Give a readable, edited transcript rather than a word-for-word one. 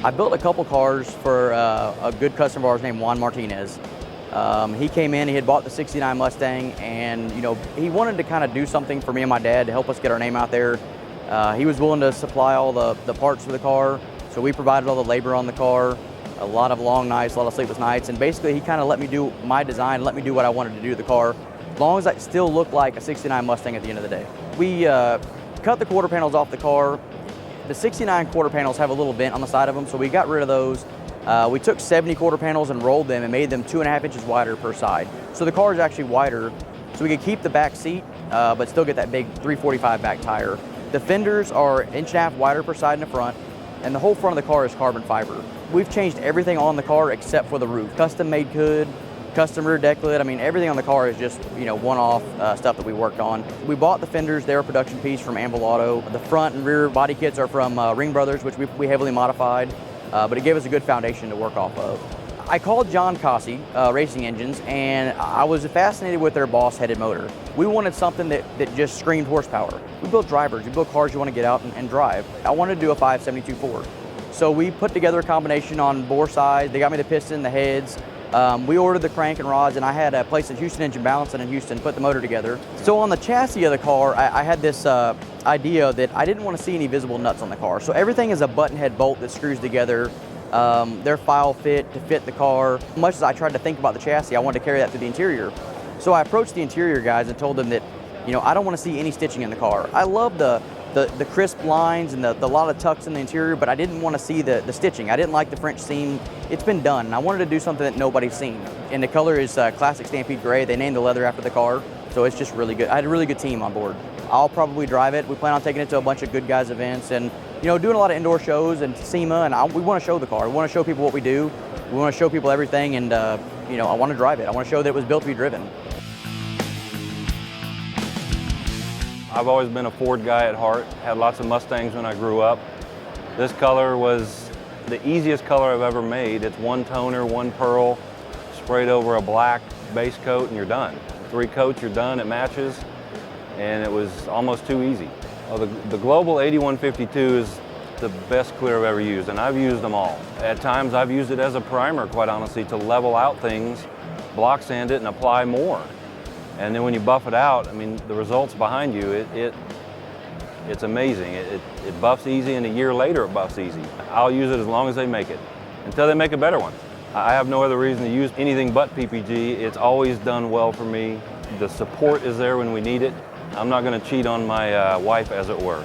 I built a couple cars for a good customer of ours named Juan Martinez. He came in, he had bought the '69 Mustang, and he wanted to kind of do something for me and my dad to help us get our name out there. He was willing to supply all the parts for the car, so we provided all the labor on the car, a lot of long nights, a lot of sleepless nights, and basically he kind of let me do my design, let me do what I wanted to do to the car, as long as I still looked like a '69 Mustang at the end of the day. We cut the quarter panels off the car. The '69 quarter panels have a little vent on the side of them, so we got rid of those. We took 70 quarter panels and rolled them and made them 2.5 inches wider per side. So the car is actually wider, so we could keep the back seat, but still get that big 345 back tire. The fenders are 1.5 inches wider per side in the front, and the whole front of the car is carbon fiber. We've changed everything on the car except for the roof. Custom made hood, custom rear deck lid. I mean, everything on the car is just, one-off stuff that we worked on. We bought the fenders, they're a production piece from Anvil Auto. The front and rear body kits are from Ring Brothers, which we heavily modified, but it gave us a good foundation to work off of. I called John Cossey, Racing Engines, and I was fascinated with their Boss-headed motor. We wanted something that just screamed horsepower. We build drivers, we build cars you want to get out and drive. I wanted to do a 572 Ford. So we put together a combination on bore size. They got me the piston, the heads. We ordered the crank and rods, and I had a place in Houston Engine Balancing in Houston put the motor together. So on the chassis of the car, I had this idea that I didn't want to see any visible nuts on the car. So everything is a button head bolt that screws together. They're file fit to fit the car. Much as I tried to think about the chassis, I wanted to carry that through the interior. So I approached the interior guys and told them that, I don't want to see any stitching in the car. I love the crisp lines and the lot of tucks in the interior, but I didn't want to see the stitching. I didn't like the French seam. It's been done, and I wanted to do something that nobody's seen. And the color is classic Stampede gray. They named the leather after the car, so it's just really good. I had a really good team on board. I'll probably drive it. We plan on taking it to a bunch of Good Guys events and doing a lot of indoor shows and SEMA, and we want to show the car. We want to show people what we do. We want to show people everything, and I want to drive it. I want to show that it was built to be driven. I've always been a Ford guy at heart, had lots of Mustangs when I grew up. This color was the easiest color I've ever made. It's one toner, one pearl, sprayed over a black base coat, and you're done. 3 coats, you're done, it matches, and it was almost too easy. Well, the Global 8152 is the best clear I've ever used, and I've used them all. At times I've used it as a primer, quite honestly, to level out things, block sand it, and apply more. And then when you buff it out, I mean, the results behind you, it's amazing. It buffs easy, and a year later it buffs easy. I'll use it as long as they make it, until they make a better one. I have no other reason to use anything but PPG. It's always done well for me. The support is there when we need it. I'm not going to cheat on my wife, as it were.